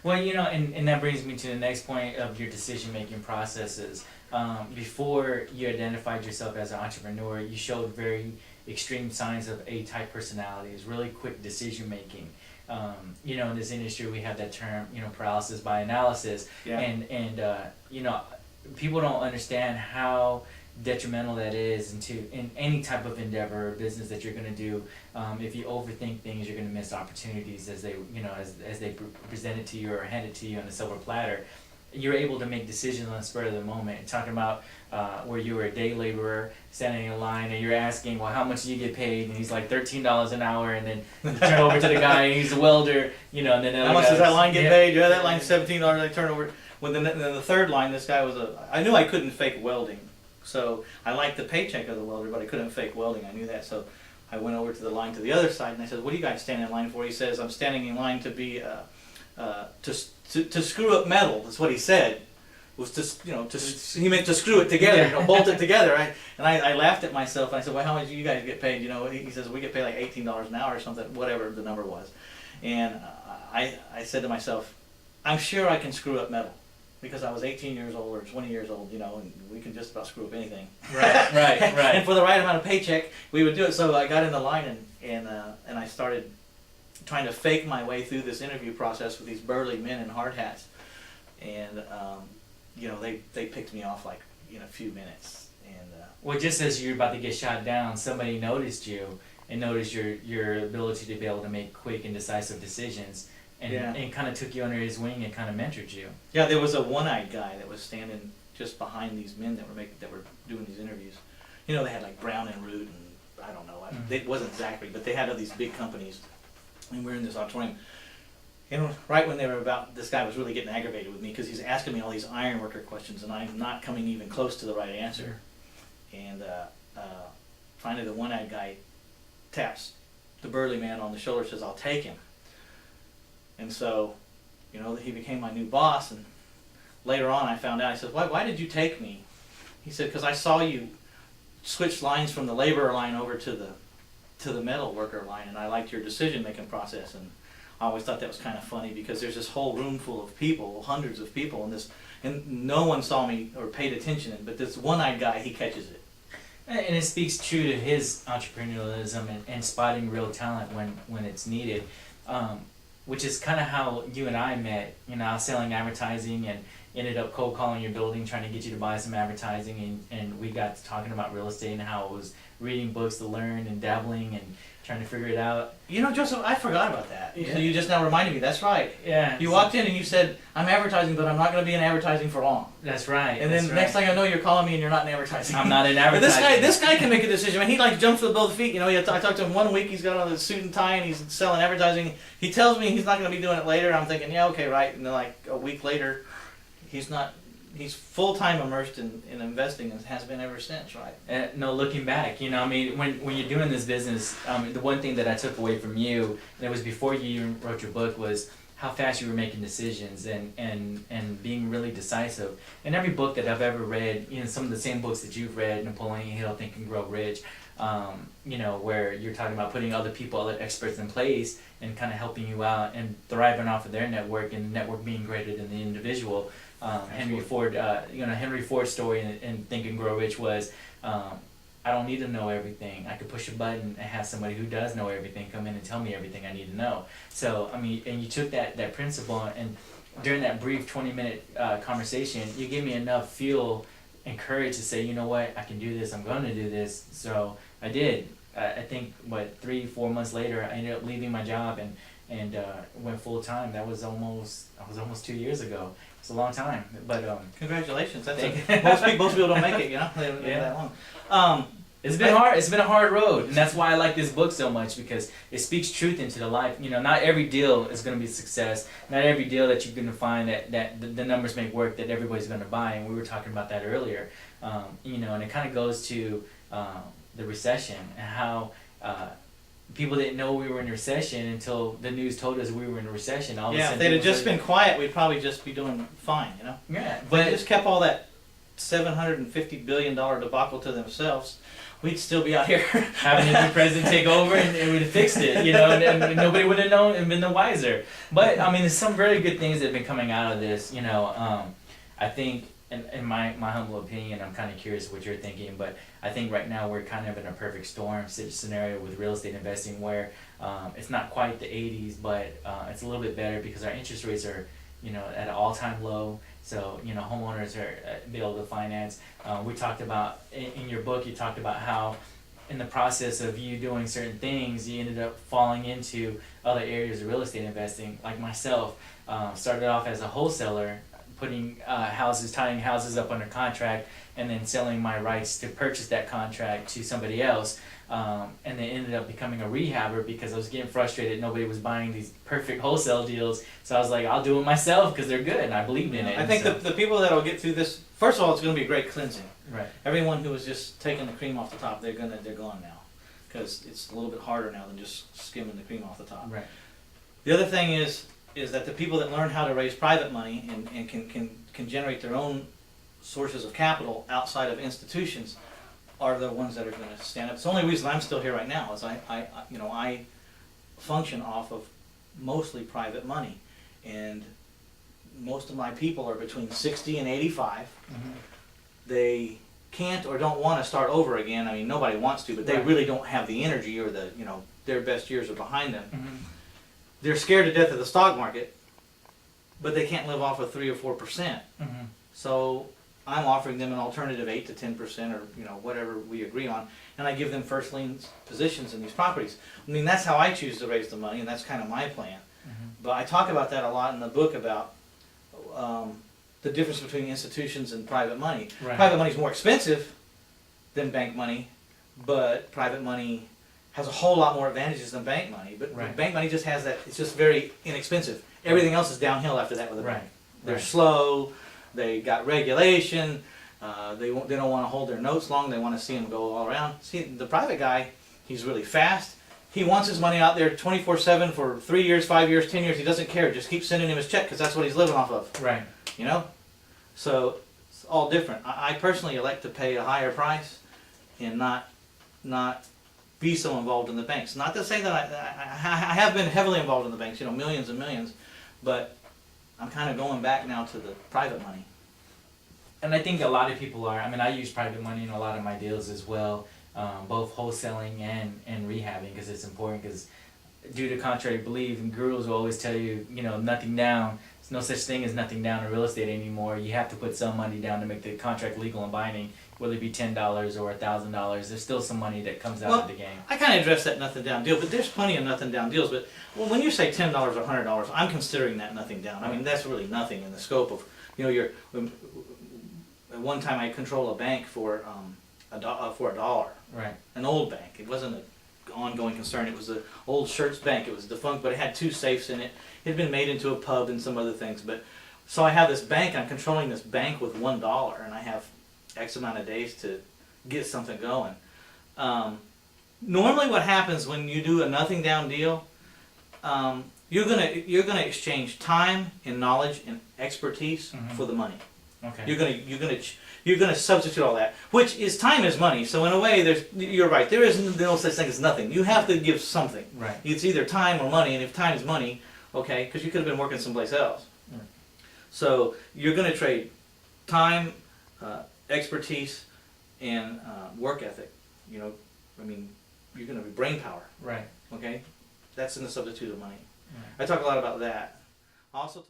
Well, and that brings me to the next point of your decision-making processes. Before you identified yourself as an entrepreneur, you showed very extreme signs of A-type personalities, really quick decision-making. In this industry, we have that term, paralysis by analysis. Yeah. And people don't understand how detrimental that is in any type of endeavor or business that you're going to do. If you overthink things, you're going to miss opportunities as they present it to you or hand it to you on a silver platter. You're able to make decisions on the spur of the moment. Talking about where you were a day laborer standing in line and you're asking, well, how much do you get paid? And he's like $13 an hour, and then you turn over to the guy and he's a welder, and then how much does that line get paid? Yeah, that line's $17. I turn over. Well, then the third line, this guy I knew I couldn't fake welding. So I liked the paycheck of the welder, but I couldn't fake welding. I knew that. So I went over to the line to the other side, and I said, "What are you guys standing in line for?" He says, "I'm standing in line to be to screw up metal." That's what he said. Was he meant to screw it together, bolt it together, right? And I laughed at myself, and I said, "Well, how much do you guys get paid?" He says, "We get paid like $18 an hour or something, whatever the number was." And I said to myself, "I'm sure I can screw up metal." Because I was 18 years old or 20 years old, and we can just about screw up anything. Right. And for the right amount of paycheck, we would do it. So I got in the line and I started trying to fake my way through this interview process with these burly men in hard hats, and they picked me off like in a few minutes. And well, just as you're about to get shot down, somebody noticed you and noticed your ability to be able to make quick and decisive decisions. And kind of took you under his wing and kind of mentored you. Yeah, there was a one-eyed guy that was standing just behind these men that were doing these interviews. They had like Brown and Root, and I don't know, it wasn't Zachary, but they had all these big companies, and we were in this auditorium. Right when this guy was really getting aggravated with me because he's asking me all these ironworker questions, and I'm not coming even close to the right answer. And finally, the one-eyed guy taps the burly man on the shoulder, says, "I'll take him." And so, he became my new boss, and later on I found out, I said, why did you take me? He said, because I saw you switch lines from the laborer line over to the metal worker line, and I liked your decision-making process. And I always thought that was kind of funny because there's this whole room full of people, hundreds of people, and no one saw me or paid attention, but this one-eyed guy, he catches it. And it speaks true to his entrepreneurialism and spotting real talent when it's needed. Which is kind of how you and I met. I was selling advertising and ended up cold calling your building, trying to get you to buy some advertising, and we got to talking about real estate and how it was reading books to learn and dabbling and trying to figure it out. Joseph, I forgot about that. Yeah. So you just now reminded me. That's right. Yeah. You walked in and you said, "I'm advertising, but I'm not going to be in advertising for long." That's right. And then next thing I know, you're calling me and you're not in advertising. I'm not in advertising. But this guy can make a decision. He jumps with both feet. I talked to him one week. He's got on a suit and tie and he's selling advertising. He tells me he's not going to be doing it later. I'm thinking, yeah, okay, right. And then like a week later, he's not. He's full-time immersed in investing and has been ever since, right? No, looking back, when you're doing this business, the one thing that I took away from you, and it was before you even wrote your book, was how fast you were making decisions and being really decisive. And every book that I've ever read, some of the same books that you've read, Napoleon Hill, Think and Grow Rich, where you're talking about putting other people, other experts in place and kind of helping you out and thriving off of their network, and the network being greater than the individual. Henry Ford's story in Think and Grow Rich was, I don't need to know everything. I could push a button and have somebody who does know everything come in and tell me everything I need to know. So, and you took that principle, and during that brief 20-minute conversation, you gave me enough fuel and courage to say, you know what, I can do this, I'm going to do this. So I did. I think, 3-4 months later, I ended up leaving my job and went full-time. That was almost 2 years ago. It's a long time, but congratulations. Most people don't make it, They don't live that long. It's been hard. It's been a hard road, and that's why I like this book so much, because it speaks truth into the life. Not every deal is going to be a success. Not every deal that you're going to find that the numbers make work, that everybody's going to buy. And we were talking about that earlier. And it kind of goes to the recession and how. People didn't know we were in a recession until the news told us we were in a recession. All of a sudden, if they'd have just been quiet, we'd probably just be doing fine, Yeah, but they just kept all that $750 billion debacle to themselves. we'd still be out here. Having a new president take over and it would have fixed it, you know, and nobody would have known and been the wiser. But I mean, there's some very good things that have been coming out of this, you know. I think, in my humble opinion, I'm kind of curious what you're thinking, but I think right now we're kind of in a perfect storm scenario with real estate investing where it's not quite the 80s, but it's a little bit better because our interest rates are, you know, at an all-time low. So, you know, homeowners are be able to finance. We talked about, in your book, you talked about how in the process of you doing certain things, you ended up falling into other areas of real estate investing. Like myself, started off as a wholesaler, putting tying houses up under contract, and then selling my rights to purchase that contract to somebody else. And then ended up becoming a rehabber because I was getting frustrated. Nobody was buying these perfect wholesale deals. So I was like, I'll do it myself because they're good and I believed in it. I think the people that will get through this, first of all, it's going to be a great cleansing. Right. Everyone who was just taking the cream off the top, they're gone now, because it's a little bit harder now than just skimming the cream off the top. Right. The other thing is that the people that learn how to raise private money and can generate their own sources of capital outside of institutions are the ones that are going to stand up. It's the only reason I'm still here right now is I function off of mostly private money, and most of my people are between 60 and 85. Mm-hmm. They can't or don't want to start over again. I mean, nobody wants to, but they Right. really don't have the energy, or their best years are behind them. Mm-hmm. They're scared to death of the stock market, but they can't live off of 3 or 4%. Mm-hmm. So I'm offering them an alternative 8 to 10%, or whatever we agree on, and I give them first lien positions in these properties. I mean, that's how I choose to raise the money, and that's kind of my plan. Mm-hmm. But I talk about that a lot in the book about the difference between institutions and private money. Right. Private money is more expensive than bank money, but private money has a whole lot more advantages than bank money. But Right. bank money just has that; it's just very inexpensive. Everything else is downhill after that with a bank. Right. They're Right. slow. They got regulation. They don't want to hold their notes long. They want to see them go all around. See, the private guy, he's really fast. He wants his money out there 24/7 for 3 years, 5 years, 10 years. He doesn't care. Just keep sending him his check because that's what he's living off of. Right. So it's all different. I personally elect to pay a higher price and not be so involved in the banks. Not to say that I have been heavily involved in the banks, millions and millions, but I'm kind of going back now to the private money. And I think a lot of people are. I mean, I use private money in a lot of my deals as well, both wholesaling and rehabbing, because it's important. Because due to contrary belief, and gurus will always tell you, nothing down. There's no such thing as nothing down in real estate anymore. You have to put some money down to make the contract legal and binding, whether it be $10 or $1,000. There's still some money that comes out of the game. I kind of address that nothing down deal, but there's plenty of nothing down deals. But when you say $10 or $100, I'm considering that nothing down. I mean, that's really nothing in the scope of, at one time I control a bank for $1. Right. An old bank. It wasn't an ongoing concern. It was an old Shirts bank. It was defunct, but it had 2 safes in it. It had been made into a pub and some other things. But so I have this bank. I'm controlling this bank with $1, and I have X amount of days to get something going. Normally, what happens when you do a nothing down deal, you're gonna exchange time and knowledge and expertise for the money. Okay. You're gonna substitute all that, which is time is money. So in a way, you're right. There is no such thing as nothing. You have to give something. Right. It's either time or money, and if time is money, okay, because you could have been working someplace else. Right. So you're gonna trade time, expertise, and work ethic. You're gonna be brain power. Right. Okay, that's in the substitute of money. Right. I talk a lot about that. Also.